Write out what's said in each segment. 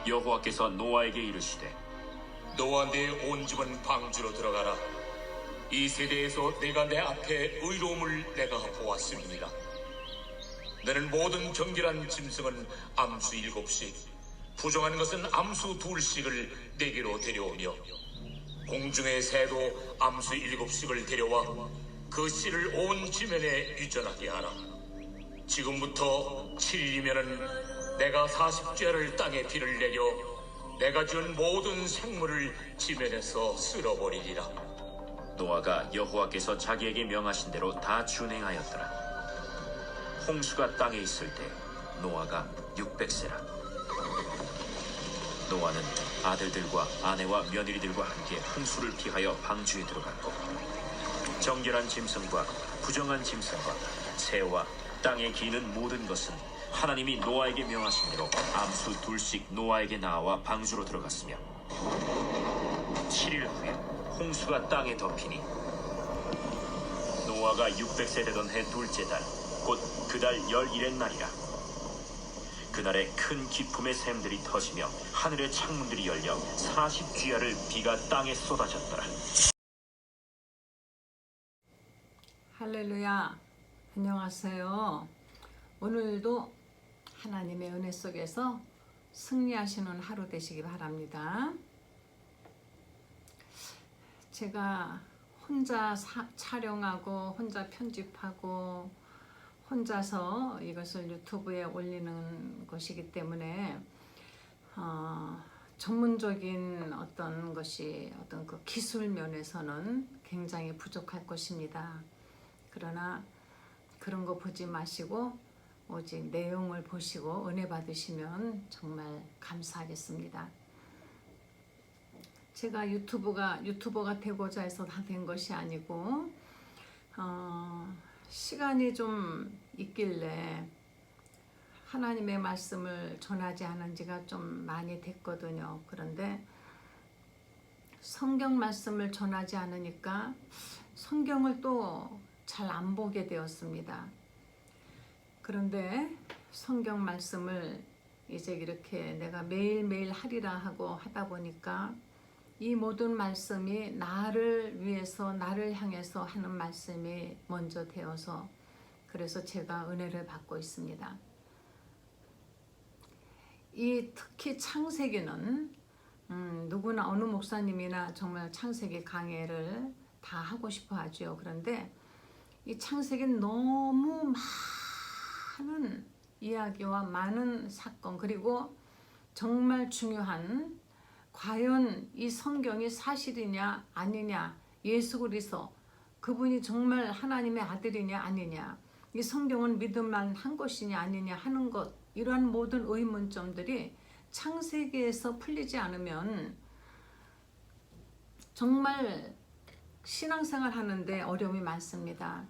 여호와께서 노아에게 이르시되 너와 내 온 집은 방주로 들어가라. 이 세대에서 내가 내 앞에 의로움을 내가 보았음이니라. 너는 모든 정결한 짐승은 암수 7씩, 부정한 것은 암수 2씩을 내게로 데려오며 공중의 새도 암수 7씩을 데려와 그 씨를 온 지면에 유전하게 하라. 지금부터 7일이면은 내가 40죄를 땅에 비를 내려 내가 지은 모든 생물을 지면에서 쓸어버리리라. 노아가 여호와께서 자기에게 명하신 대로 다 준행하였더라. 홍수가 땅에 있을 때 노아가 600세라. 노아는 아들들과 아내와 며느리들과 함께 홍수를 피하여 방주에 들어갔고 정결한 짐승과 부정한 짐승과 새와 땅에 기는 모든 것은 하나님이 노아에게 명하신 대로 암수 2씩 노아에게 나와 방주로 들어갔으며 7일 후에 홍수가 땅에 덮이니 노아가 600세 되던 해 둘째 달 곧 그 달 11의 날이라. 그날에 큰 기품의 샘들이 터지며 하늘의 창문들이 열려 40주야를 비가 땅에 쏟아졌더라. 할렐루야. 안녕하세요. 오늘도 하나님의 은혜 속에서 승리하시는 하루 되시기 바랍니다. 제가 혼자 촬영하고 혼자 편집하고 혼자서 이것을 유튜브에 올리는 것이기 때문에 전문적인 어떤 것이 어떤 그 기술 면에서는 굉장히 부족할 것입니다. 그러나 그런 거 보지 마시고 오직 내용을 보시고 은혜 받으시면 정말 감사하겠습니다. 제가 유튜버가 되고자 해서 다 된 것이 아니고 시간이 좀 있길래 하나님의 말씀을 전하지 않은 지가 좀 많이 됐거든요. 그런데 성경 말씀을 전하지 않으니까 성경을 또 잘 안 보게 되었습니다. 그런데 성경 말씀을 이제 이렇게 내가 매일매일 하리라 하고 하다 보니까 이 모든 말씀이 나를 위해서 나를 향해서 하는 말씀이 먼저 되어서 그래서 제가 은혜를 받고 있습니다. 이 특히 창세기는 누구나 어느 목사님이나 정말 창세기 강해를 다 하고 싶어 하죠. 그런데 이 창세기는 너무 많은 이야기와 많은 사건 그리고 정말 중요한 과연 이 성경이 사실이냐 아니냐 예수 그리스도 그분이 정말 하나님의 아들이냐 아니냐 이 성경은 믿을만 한 것이냐 아니냐 하는 것 이러한 모든 의문점들이 창세기에서 풀리지 않으면 정말 신앙생활 하는데 어려움이 많습니다.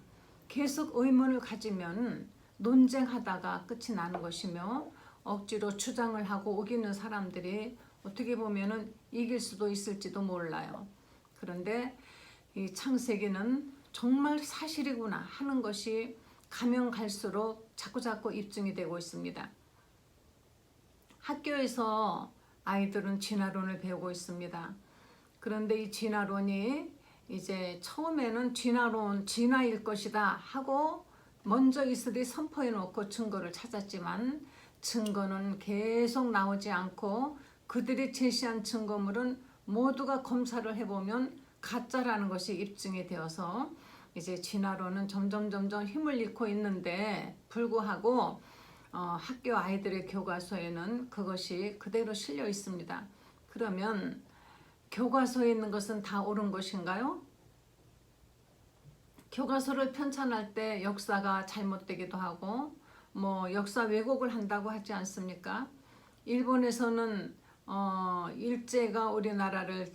계속 의문을 가지면 논쟁하다가 끝이 나는 것이며 억지로 주장을 하고 우기는 사람들이 어떻게 보면은 이길 수도 있을지도 몰라요. 그런데 이 창세기는 정말 사실이구나 하는 것이 가면 갈수록 자꾸자꾸 입증이 되고 있습니다. 학교에서 아이들은 진화론을 배우고 있습니다. 그런데 이 진화론이 이제 처음에는 진화일 것이다 하고 먼저 이들이 선포해 놓고 증거를 찾았지만 증거는 계속 나오지 않고 그들이 제시한 증거물은 모두가 검사를 해보면 가짜라는 것이 입증이 되어서 이제 진화론은 점점 힘을 잃고 있는데 불구하고 학교 아이들의 교과서에는 그것이 그대로 실려 있습니다. 그러면 교과서에 있는 것은 다 옳은 것인가요? 교과서를 편찬할 때 역사가 잘못되기도 하고 뭐 역사 왜곡을 한다고 하지 않습니까? 일본에서는 일제가 우리나라를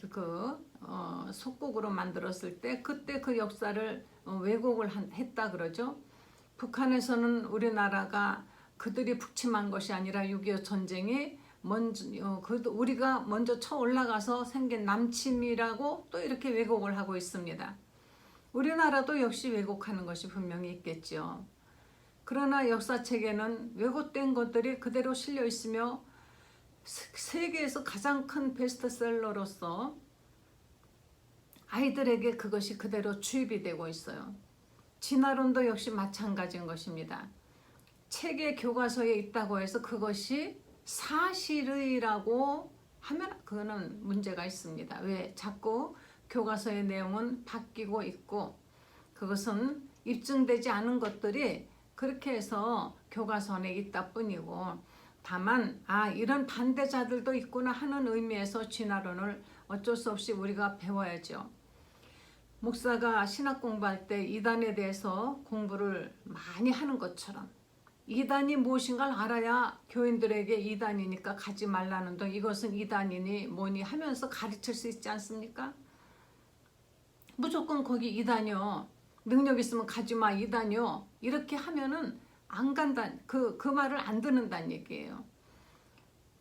속국으로 만들었을 때 그때 그 역사를 왜곡을 했다 그러죠. 북한에서는 우리나라가 그들이 북침한 것이 아니라 6.25 전쟁이 우리가 먼저 쳐 올라가서 생긴 남침이라고 또 이렇게 왜곡을 하고 있습니다. 우리나라도 역시 왜곡하는 것이 분명히 있겠죠. 그러나 역사책에는 왜곡된 것들이 그대로 실려 있으며 세계에서 가장 큰 베스트셀러로서 아이들에게 그것이 그대로 주입이 되고 있어요. 진화론도 역시 마찬가지인 것입니다. 책의 교과서에 있다고 해서 그것이 사실이라고 하면 그거는 문제가 있습니다. 왜? 자꾸 교과서의 내용은 바뀌고 있고 그것은 입증되지 않은 것들이 그렇게 해서 교과서 안에 있다 뿐이고 다만 이런 반대자들도 있구나 하는 의미에서 진화론을 어쩔 수 없이 우리가 배워야죠. 목사가 신학 공부할 때 이단에 대해서 공부를 많이 하는 것처럼 이단이 무엇인가를 알아야 교인들에게 이단이니까 가지 말라는 등 이것은 이단이니 뭐니 하면서 가르칠 수 있지 않습니까? 무조건 거기 이단이요. 능력 있으면 가지마 이단이요. 이렇게 하면은 안 간다. 그 말을 안 듣는다는 얘기예요.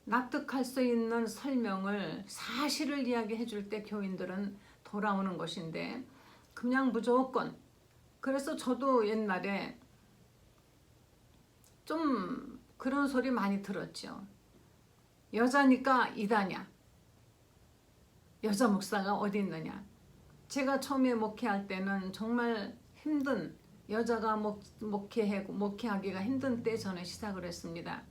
납득할 수 있는 설명을 사실을 이야기해 줄 때 교인들은 돌아오는 것인데 그냥 무조건 그래서 저도 옛날에 좀 그런 소리 많이 들었죠. 여자니까 이단이야. 여자 목사가 어디 있느냐. 제가 처음에 목회할 때는 정말 힘든 여자가 목회하기가 힘든 때 저는 시작을 했습니다.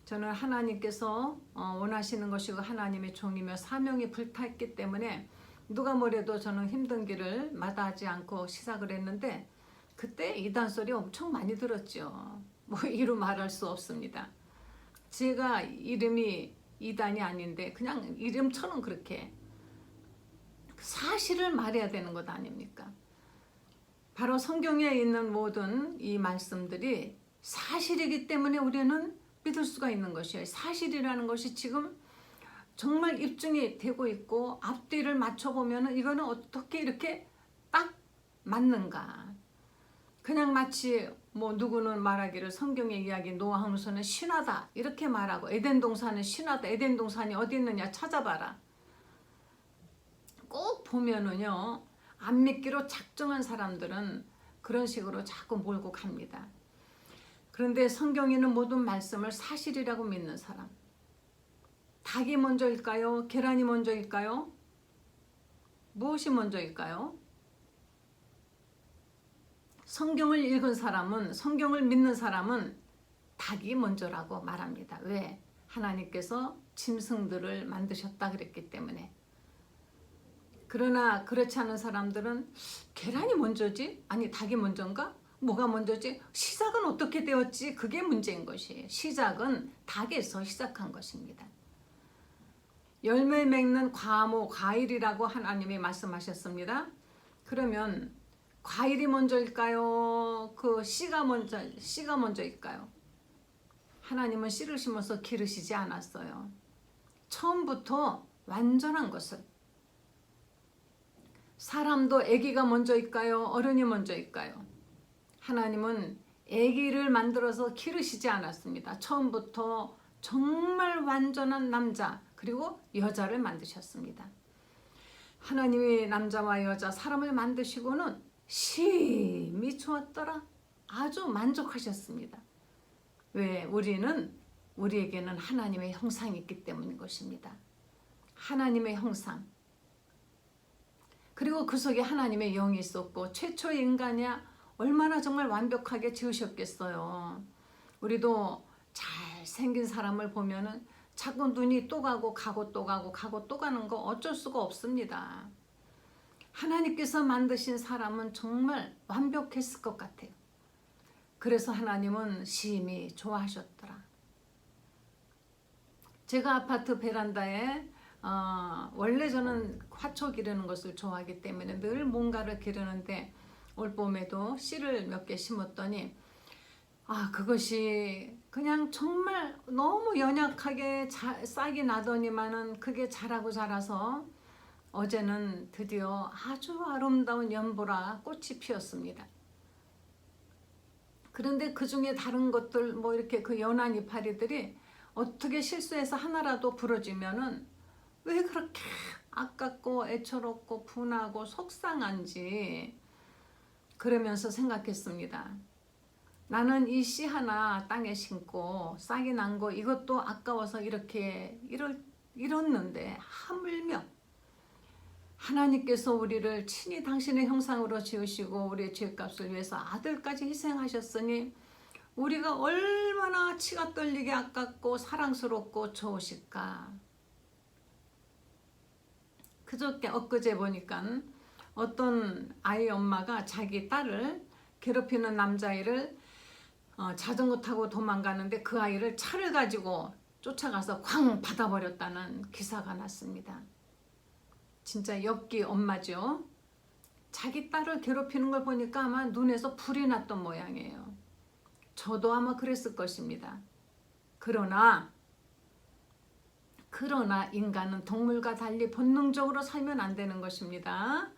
저는 하나님께서 원하시는 것이고 하나님의 종이며 사명이 불탔기 때문에 누가 뭐래도 저는 힘든 길을 마다하지 않고 시작을 했는데 그때 이단 소리 엄청 많이 들었죠. 뭐 이루 말할 수 없습니다. 제가 이름이 이단이 아닌데 그냥 이름처럼 그렇게 사실을 말해야 되는 것 아닙니까? 바로 성경에 있는 모든 이 말씀들이 사실이기 때문에 우리는 믿을 수가 있는 것이에요. 사실이라는 것이 지금 정말 입증이 되고 있고 앞뒤를 맞춰보면 이거는 어떻게 이렇게 딱 맞는가. 그냥 마치 뭐 누구는 말하기를 성경의 이야기 노아홍수는 신화다 이렇게 말하고 에덴 동산은 신화다. 에덴 동산이 어디 있느냐 찾아봐라. 꼭 보면은요 안 믿기로 작정한 사람들은 그런 식으로 자꾸 몰고 갑니다. 그런데 성경에 있는 모든 말씀을 사실이라고 믿는 사람, 닭이 먼저일까요? 계란이 먼저일까요? 무엇이 먼저일까요? 성경을 읽은 사람은, 성경을 믿는 사람은 닭이 먼저라고 말합니다. 왜? 하나님께서 짐승들을 만드셨다 그랬기 때문에. 그러나 그렇지 않은 사람들은 계란이 먼저지? 아니 닭이 먼저인가? 뭐가 먼저지? 시작은 어떻게 되었지? 그게 문제인 것이에요. 시작은 닭에서 시작한 것입니다. 열매 맺는 과모, 과일이라고 하나님이 말씀하셨습니다. 그러면 과일이 먼저일까요? 그 씨가 먼저일까요? 하나님은 씨를 심어서 기르시지 않았어요. 처음부터 완전한 것을. 사람도 아기가 먼저일까요? 어른이 먼저일까요? 하나님은 아기를 만들어서 기르시지 않았습니다. 처음부터 정말 완전한 남자 그리고 여자를 만드셨습니다. 하나님이 남자와 여자 사람을 만드시고는 심히 좋았더라. 아주 만족하셨습니다. 왜? 우리에게는 하나님의 형상이 있기 때문인 것입니다. 하나님의 형상. 그리고 그 속에 하나님의 영이 있었고 최초의 인간이야 얼마나 정말 완벽하게 지으셨겠어요. 우리도 잘생긴 사람을 보면은 자꾸 눈이 또 가고 또 가는 거 어쩔 수가 없습니다. 하나님께서 만드신 사람은 정말 완벽했을 것 같아요. 그래서 하나님은 심히 좋아하셨더라. 제가 아파트 베란다에 원래 저는 화초 기르는 것을 좋아하기 때문에 늘 뭔가를 기르는데 올 봄에도 씨를 몇 개 심었더니 그것이 그냥 정말 너무 연약하게 싹이 나더니만은 그게 자라서 어제는 드디어 아주 아름다운 연보라 꽃이 피었습니다. 그런데 그 중에 다른 것들 뭐 이렇게 그 연한 이파리들이 어떻게 실수해서 하나라도 부러지면은 왜 그렇게 아깝고 애처롭고 분하고 속상한지 그러면서 생각했습니다. 나는 이 씨 하나 땅에 심고 싹이 난 거 이것도 아까워서 이렇게 이뤘는데 하물며 하나님께서 우리를 친히 당신의 형상으로 지으시고 우리의 죄값을 위해서 아들까지 희생하셨으니 우리가 얼마나 치가 떨리게 아깝고 사랑스럽고 좋으실까. 그저께 엊그제 보니까 어떤 아이 엄마가 자기 딸을 괴롭히는 남자아이를 자전거 타고 도망가는데 그 아이를 차를 가지고 쫓아가서 쾅 받아버렸다는 기사가 났습니다. 진짜 엽기 엄마죠. 자기 딸을 괴롭히는 걸 보니까 아마 눈에서 불이 났던 모양이에요. 저도 아마 그랬을 것입니다. 그러나 인간은 동물과 달리 본능적으로 살면 안 되는 것입니다.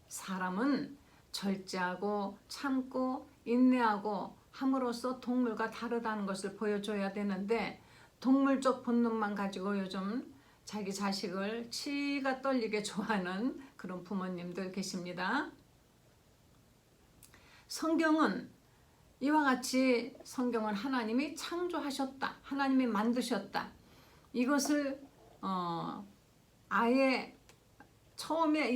사람은 절제하고 참고 인내하고 함으로써 동물과 다르다는 것을 보여줘야 되는데 동물적 본능만 가지고 요즘 자기 자식을 치가 떨리게 좋아하는 그런 부모님들 계십니다. 성경은 이와 같이 성경은 하나님이 창조하셨다. 하나님이 만드셨다. 이것을 아예 처음에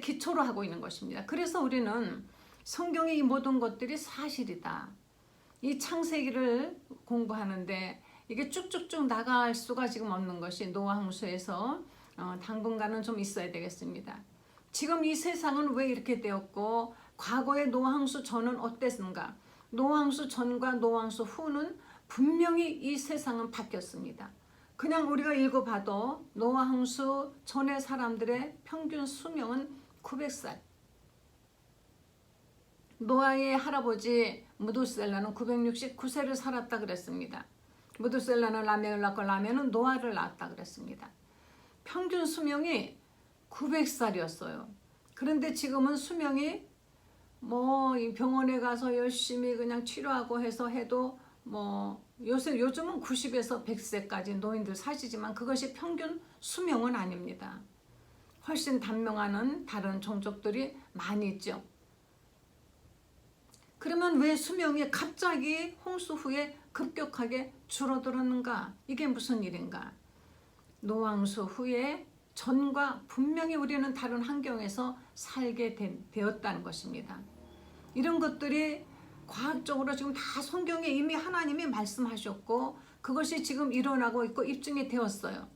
기초로 하고 있는 것입니다. 그래서 우리는 성경의 이 모든 것들이 사실이다. 이 창세기를 공부하는데 이게 쭉쭉쭉 나갈 수가 지금 없는 것이 노아 홍수에서 당분간은 좀 있어야 되겠습니다. 지금 이 세상은 왜 이렇게 되었고 과거의 노아 홍수 전은 어땠는가? 노아 홍수 전과 노아 홍수 후는 분명히 이 세상은 바뀌었습니다. 그냥 우리가 읽어봐도 노아 홍수 전의 사람들의 평균 수명은 900살. 노아의 할아버지 무두셀라는 969세를 살았다 그랬습니다. 무두셀라는 라멕을 낳고 라멕은 노아를 낳았다 그랬습니다. 평균 수명이 900살이었어요. 그런데 지금은 수명이 이 병원에 가서 열심히 그냥 치료하고 해도 요즘은 90에서 100세까지 노인들 사시지만 그것이 평균 수명은 아닙니다. 훨씬 단명하는 다른 종족들이 많이 있죠. 그러면 왜 수명이 갑자기 홍수 후에 급격하게 줄어들었는가? 이게 무슨 일인가? 노아 홍수 후에 전과 분명히 우리는 다른 환경에서 살게 되었다는 것입니다. 이런 것들이 과학적으로 지금 다 성경에 이미 하나님이 말씀하셨고 그것이 지금 일어나고 있고 입증이 되었어요.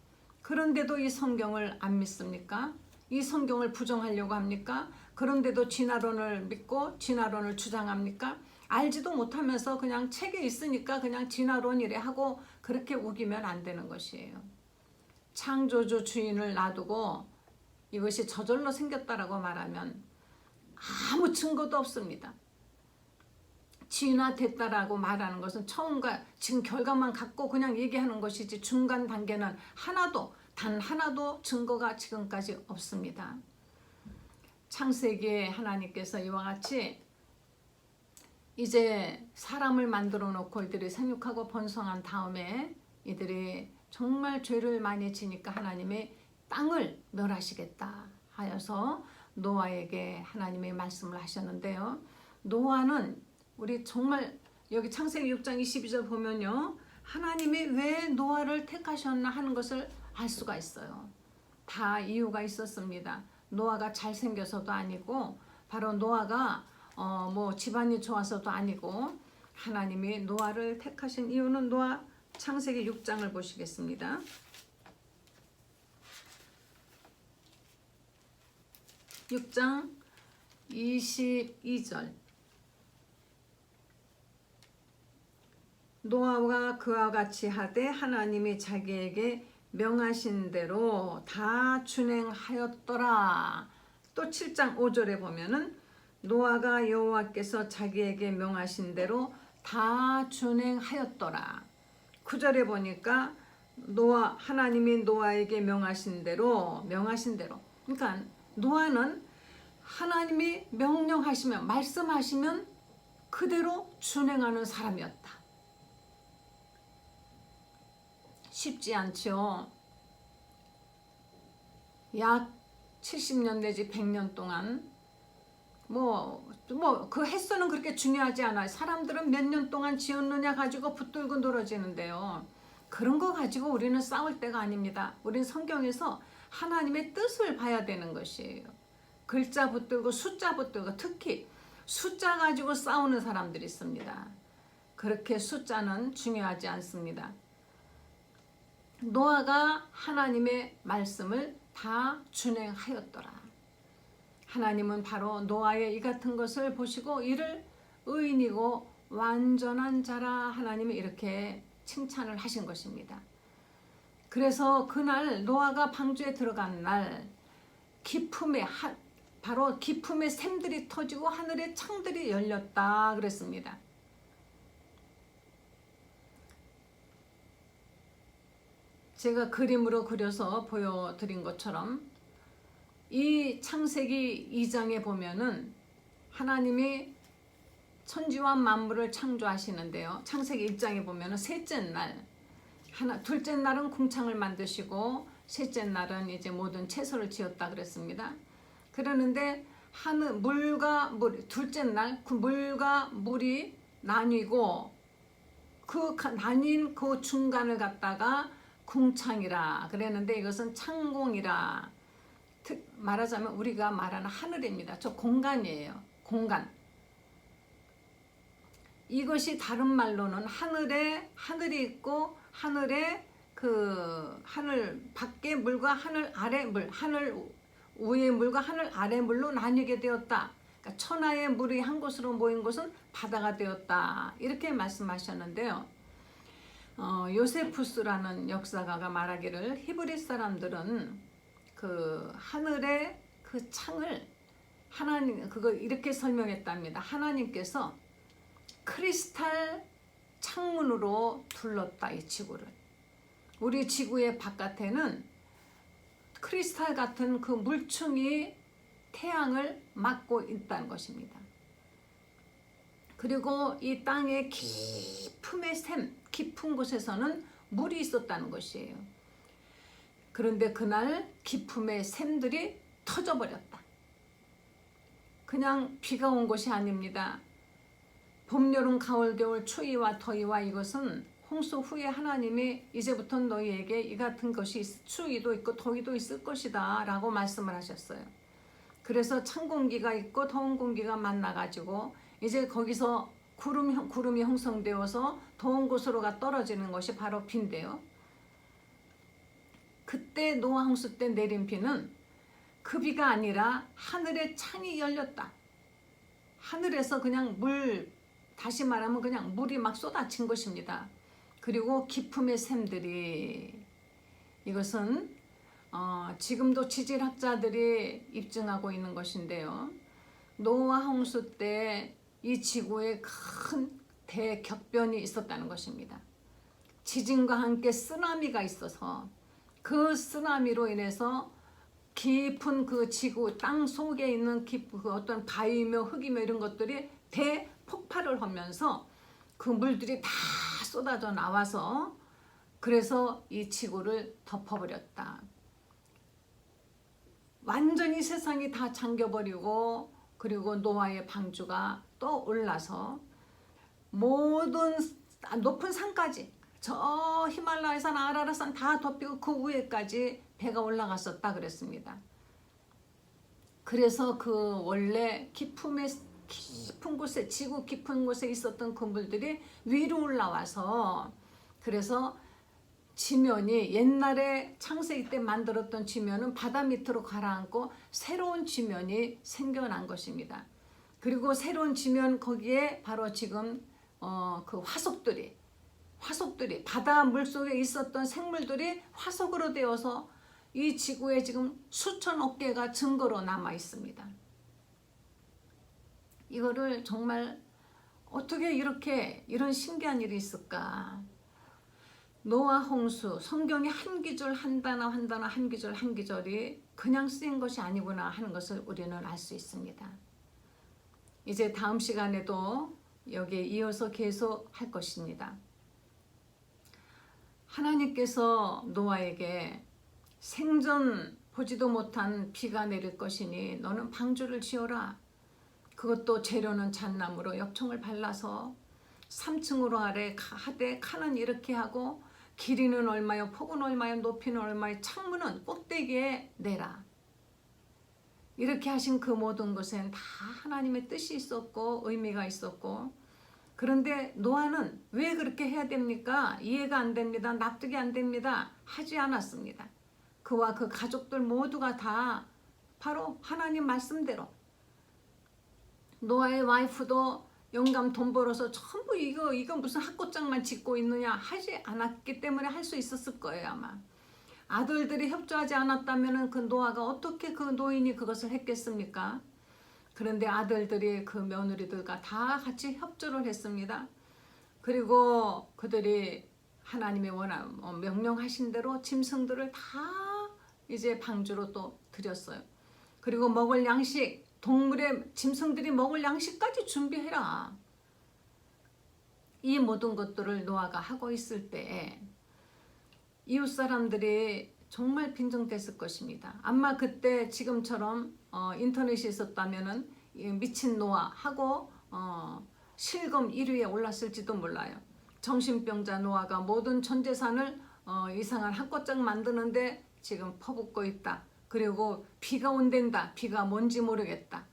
그런데도 이 성경을 안 믿습니까? 이 성경을 부정하려고 합니까? 그런데도 진화론을 믿고 진화론을 주장합니까? 알지도 못하면서 그냥 책에 있으니까 그냥 진화론이래 하고 그렇게 우기면 안 되는 것이에요. 창조주 주인을 놔두고 이것이 저절로 생겼다라고 말하면 아무 증거도 없습니다. 진화됐다라고 말하는 것은 처음과 지금 결과만 갖고 그냥 얘기하는 것이지 중간 단계는 단 하나도 증거가 지금까지 없습니다. 창세기에 하나님께서 이와 같이 이제 사람을 만들어 놓고 이들이 생육하고 번성한 다음에 이들이 정말 죄를 많이 지니까 하나님이 땅을 멸하시겠다 하여서 노아에게 하나님이 말씀을 하셨는데요. 노아는 우리 정말 여기 창세기 6장 22절 보면요. 하나님이 왜 노아를 택하셨나 하는 것을 알 수가 있어요. 다 이유가 있었습니다. 노아가 잘생겨서도 아니고 바로 노아가 집안이 좋아서도 아니고 하나님이 노아를 택하신 이유는 노아 창세기 6장을 보시겠습니다. 6장 22절 노아가 그와 같이 하되 하나님이 자기에게 명하신 대로 다 준행하였더라. 또 7장 5절에 보면은 노아가 여호와께서 자기에게 명하신 대로 다 준행하였더라. 9절에 보니까 하나님이 노아에게 명하신 대로 그러니까 노아는 하나님이 명령하시면 말씀하시면 그대로 준행하는 사람이었다. 쉽지 않죠. 약 70년 내지 100년 동안 그 횟수는 그렇게 중요하지 않아요. 사람들은 몇 년 동안 지었느냐 가지고 붙들고 늘어지는데요. 그런 거 가지고 우리는 싸울 때가 아닙니다. 우리는 성경에서 하나님의 뜻을 봐야 되는 것이에요. 글자 붙들고 숫자 붙들고, 특히 숫자 가지고 싸우는 사람들이 있습니다. 그렇게 숫자는 중요하지 않습니다. 노아가 하나님의 말씀을 다 준행하였더라. 하나님은 바로 노아의 이 같은 것을 보시고 이를 의인이고 완전한 자라 하나님이 이렇게 칭찬을 하신 것입니다. 그래서 그날 노아가 방주에 들어간 날 바로 기품의 샘들이 터지고 하늘의 창들이 열렸다 그랬습니다. 제가 그림으로 그려서 보여드린 것처럼 이 창세기 2장에 보면은 하나님이 천지와 만물을 창조하시는데요. 창세기 1장에 보면은 셋째 날, 둘째 날은 궁창을 만드시고 셋째 날은 이제 모든 채소를 지었다 그랬습니다. 그러는데 둘째 날 그 물과 물이 나뉘고 그 나뉜 그 중간을 갖다가 궁창이라 그랬는데 이것은 창공이라, 말하자면 우리가 말하는 하늘입니다. 저 공간이에요. 공간. 이것이 다른 말로는 하늘이 있고 하늘에 하늘 밖의 물과 하늘 아래 물, 하늘 위의 물과 하늘 아래 물로 나뉘게 되었다. 그러니까 천하의 물이 한 곳으로 모인 곳은 바다가 되었다. 이렇게 말씀하셨는데요. 요세푸스라는 역사가가 말하기를 히브리 사람들은 그 하늘의 그 창을 그거 이렇게 설명했답니다. 하나님께서 크리스탈 창문으로 둘렀다, 이 지구를. 우리 지구의 바깥에는 크리스탈 같은 그 물층이 태양을 막고 있다는 것입니다. 그리고 이 땅의 깊은 곳에서는 물이 있었다는 것이에요. 그런데 그날 깊음의 샘들이 터져버렸다. 그냥 비가 온 것이 아닙니다. 봄, 여름, 가을, 겨울, 추위와 더위와 이것은 홍수 후에 하나님이 이제부터 너희에게 이 같은 것이 추위도 있고 더위도 있을 것이다 라고 말씀을 하셨어요. 그래서 찬 공기가 있고 더운 공기가 만나가지고 이제 거기서 구름이 형성되어서 더운 곳으로 떨어지는 것이 바로 비인데요. 그때 노아 홍수 때 내린 비는 그 비가 아니라 하늘의 창이 열렸다. 하늘에서 그냥 다시 말하면 그냥 물이 막 쏟아진 것입니다. 그리고 기품의 샘들이, 이것은 지금도 지질학자들이 입증하고 있는 것인데요. 노아 홍수 때 이 지구에 큰 대격변이 있었다는 것입니다. 지진과 함께 쓰나미가 있어서 그 쓰나미로 인해서 깊은 그 지구 땅 속에 있는 그 어떤 바위며 흙이며 이런 것들이 대폭발을 하면서 그 물들이 다 쏟아져 나와서 그래서 이 지구를 덮어버렸다. 완전히 세상이 다 잠겨버리고, 그리고 노아의 방주가 또 올라서 모든 높은 산까지, 저 히말라야산, 아라라산 다 덮이고 그 위에까지 배가 올라갔었다 그랬습니다. 그래서 그 원래 깊은 곳에, 지구 깊은 곳에 있었던 그물들이 위로 올라와서, 그래서 지면이 옛날에 창세기 때 만들었던 지면은 바다 밑으로 가라앉고 새로운 지면이 생겨난 것입니다. 그리고 새로운 지면, 거기에 바로 지금 그 화석들이 바다 물속에 있었던 생물들이 화석으로 되어서 이 지구에 지금 수천억 개가 증거로 남아 있습니다. 이거를 정말 어떻게 이런 신기한 일이 있을까? 노아 홍수, 성경의 한 기절 한 단어 한 기절이 그냥 쓰인 것이 아니구나 하는 것을 우리는 알 수 있습니다. 이제 다음 시간에도 여기에 이어서 계속 할 것입니다. 하나님께서 노아에게 생전 보지도 못한 비가 내릴 것이니 너는 방주를 지어라. 그것도 재료는 잣나무로 엽청을 발라서 3층으로 하되 칸은 이렇게 하고 길이는 얼마요, 폭은 얼마요, 높이는 얼마요, 창문은 꼭대기에 내라. 이렇게 하신 그 모든 것엔 다 하나님의 뜻이 있었고 의미가 있었고, 그런데 노아는 왜 그렇게 해야 됩니까? 이해가 안 됩니다. 납득이 안 됩니다. 하지 않았습니다. 그와 그 가족들 모두가 다 바로 하나님 말씀대로, 노아의 와이프도 영감 돈 벌어서 전부 이거 무슨 학고장만 짓고 있느냐 하지 않았기 때문에 할 수 있었을 거예요. 아마 아들들이 협조하지 않았다면 그 노아가 어떻게 그 노인이 그것을 했겠습니까? 그런데 아들들이 그 며느리들과 다 같이 협조를 했습니다. 그리고 그들이 하나님의 명령하신 대로 짐승들을 다 이제 방주로 또 드렸어요. 그리고 먹을 양식, 동물의 짐승들이 먹을 양식까지 준비해라. 이 모든 것들을 노아가 하고 있을 때에 이웃 사람들이 정말 빈정댔을 것입니다. 아마 그때 지금처럼 인터넷이 있었다면은 미친 노아하고 실검 1위에 올랐을지도 몰라요. 정신병자 노아가 모든 전 재산을 이상한 학고장 만드는데 지금 퍼붓고 있다. 그리고 비가 온댄다. 비가 뭔지 모르겠다.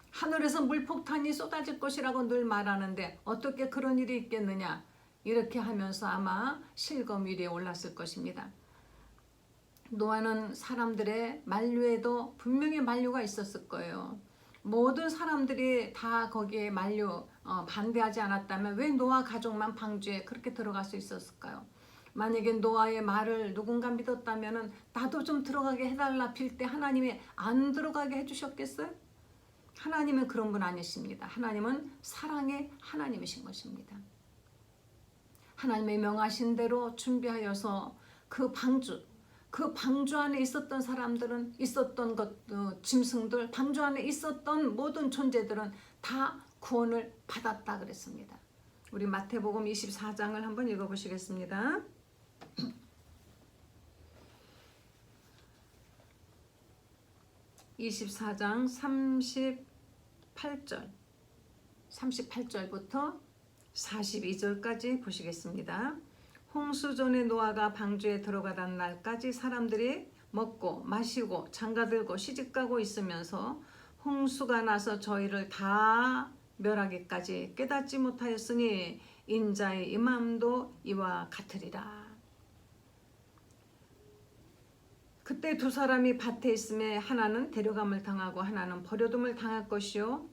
하늘에서 물폭탄이 쏟아질 것이라고 늘 말하는데 어떻게 그런 일이 있겠느냐. 이렇게 하면서 아마 실검 1위에 올랐을 것입니다. 노아는 사람들의 만류에도 분명히 만류가 있었을 거예요. 모든 사람들이 다 거기에 반대하지 않았다면 왜 노아 가족만 방주에 그렇게 들어갈 수 있었을까요? 만약에 노아의 말을 누군가 믿었다면 나도 좀 들어가게 해달라 빌 때 하나님이 안 들어가게 해주셨겠어요? 하나님은 그런 분 아니십니다. 하나님은 사랑의 하나님이신 것입니다. 하나님의 명하신 대로 준비하여서 그 방주 안에 있었던 사람들은, 짐승들, 방주 안에 있었던 모든 존재들은 다 구원을 받았다 그랬습니다. 우리 마태복음 24장을 한번 읽어보시겠습니다. 24장 38절부터 42절까지 보시겠습니다. 홍수 전에 노아가 방주에 들어가던 날까지 사람들이 먹고 마시고 장가들고 시집가고 있으면서 홍수가 나서 저희를 다 멸하기까지 깨닫지 못하였으니 인자의 임함도 이와 같으리라. 그때 두 사람이 밭에 있음에 하나는 데려감을 당하고 하나는 버려둠을 당할 것이요,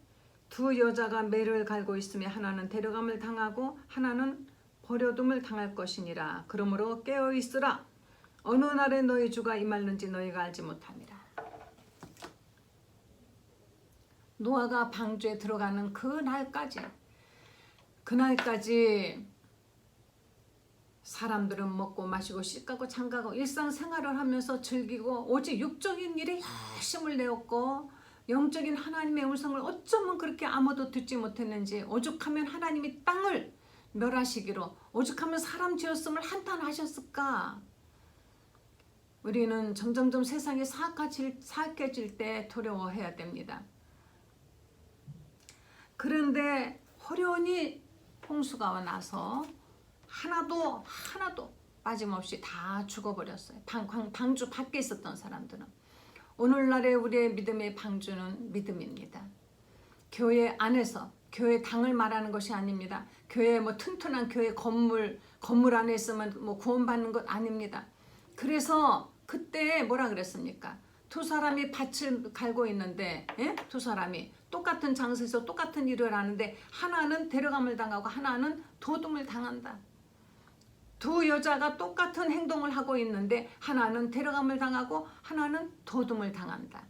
두 여자가 매를 갈고 있음에 하나는 데려감을 당하고 하나는 버려둠을 당할 것이니라. 그러므로 깨어 있으라. 어느 날에 너희 주가 임할는지 너희가 알지 못함이라. 노아가 방주에 들어가는 그날까지 사람들은 먹고 마시고 씻고 장가고 일상생활을 하면서 즐기고 오직 육적인 일에 열심을 내었고, 영적인 하나님의 음성을 어쩌면 그렇게 아무도 듣지 못했는지, 오죽하면 하나님이 땅을 멸하시기로, 오죽하면 사람 지었음을 한탄하셨을까. 우리는 점점점 세상이 사악해질 때 두려워해야 됩니다. 그런데 호련히 홍수가 나서 하나도 빠짐없이 다 죽어버렸어요. 방주 밖에 있었던 사람들은. 오늘날의 우리의 믿음의 방주는 믿음입니다. 교회 안에서, 교회 당을 말하는 것이 아닙니다. 교회 튼튼한 교회 건물 안에 있으면 구원받는 것 아닙니다. 그래서 그때 뭐라 그랬습니까? 두 사람이 밭을 갈고 있는데, 두 사람이 똑같은 장소에서 똑같은 일을 하는데 하나는 데려감을 당하고 하나는 도둠을 당한다. 두 여자가 똑같은 행동을 하고 있는데 하나는 데려감을 당하고 하나는 도둠을 당한다.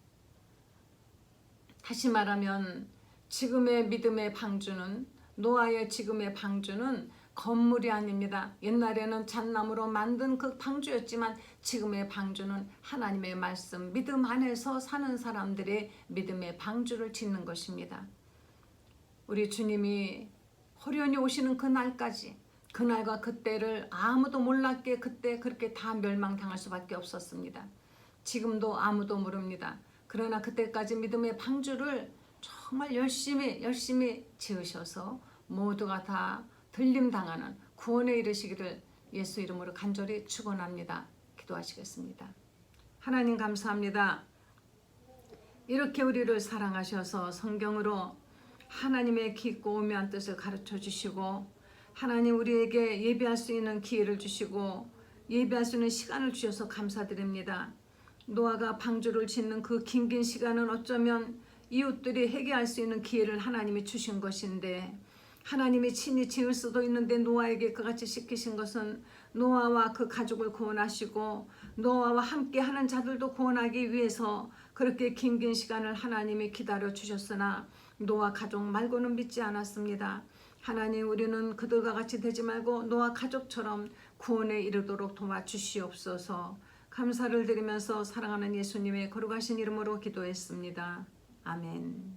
다시 말하면 지금의 믿음의 방주는, 노아의 지금의 방주는 건물이 아닙니다. 옛날에는 잣나무로 만든 그 방주였지만 지금의 방주는 하나님의 말씀, 믿음 안에서 사는 사람들의 믿음의 방주를 짓는 것입니다. 우리 주님이 호련히 오시는 그날까지, 그날과 그때를 아무도 몰랐기에 그때 그렇게 다 멸망당할 수밖에 없었습니다. 지금도 아무도 모릅니다. 그러나 그때까지 믿음의 방주를 정말 열심히 지으셔서 모두가 다 들림당하는 구원에 이르시기를 예수 이름으로 간절히 축원합니다. 기도하시겠습니다. 하나님 감사합니다. 이렇게 우리를 사랑하셔서 성경으로 하나님의 깊고 오묘한 뜻을 가르쳐 주시고 하나님 우리에게 예배할 수 있는 기회를 주시고 예배할 수 있는 시간을 주셔서 감사드립니다. 노아가 방주를 짓는 그 긴 시간은 어쩌면 이웃들이 회개할 수 있는 기회를 하나님이 주신 것인데 하나님이 친히 지을 수도 있는데 노아에게 그같이 시키신 것은 노아와 그 가족을 구원하시고 노아와 함께 하는 자들도 구원하기 위해서 그렇게 긴 시간을 하나님이 기다려 주셨으나 노아 가족 말고는 믿지 않았습니다. 하나님 우리는 그들과 같이 되지 말고 노아 가족처럼 구원에 이르도록 도와주시옵소서. 감사를 드리면서 사랑하는 예수님의 거룩하신 이름으로 기도했습니다. 아멘.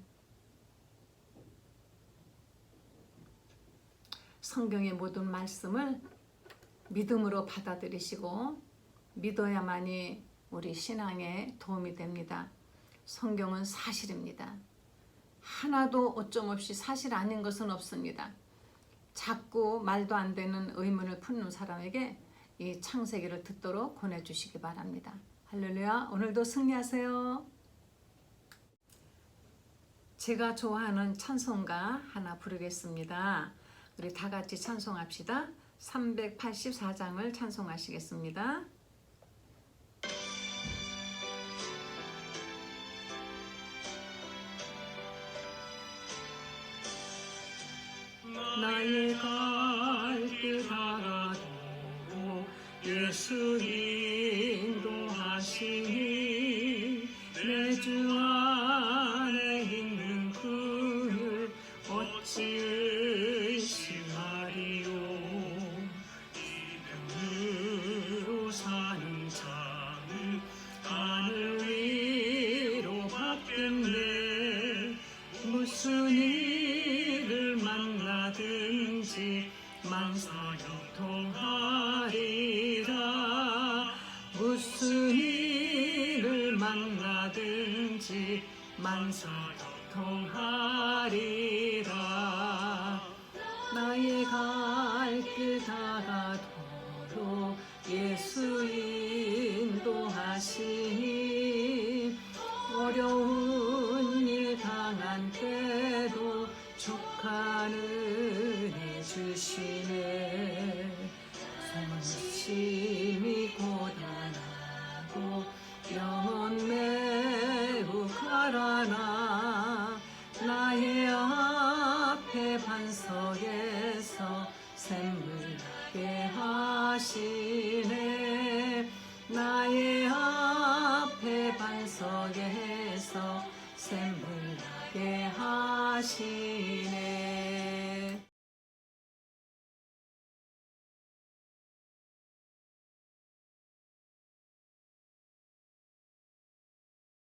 성경의 모든 말씀을 믿음으로 받아들이시고 믿어야만이 우리 신앙에 도움이 됩니다. 성경은 사실입니다. 하나도 오점없이 사실 아닌 것은 없습니다. 자꾸 말도 안 되는 의문을 품는 사람에게 이 창세기를 듣도록 권해주시기 바랍니다. 할렐루야. 오늘도 승리하세요. 제가 좋아하는 찬송가 하나 부르겠습니다. 우리 다 같이 찬송합시다. 384장을 찬송하시겠습니다. 나의 갈 길 가라도 예수 인도하시니 내 주 안에 있는 그를 어찌 의심하리요. 이름으로 사는 자는 하늘 위로 받겠네. 무슨 일을 만나든지 만사형통하리라. 무슨 일을 만나든지 만사형통하리라. 나의 갈 길 다가도록 예수 인도하시니 어려운 일 당한 때도 족한 은혜 주시네. 성심이 고단하고 영혼 매우 가라나 나의 앞에 반석에서 샘물 나게 하시네. 나의 앞에 반석에서 샘물 나게 하시네.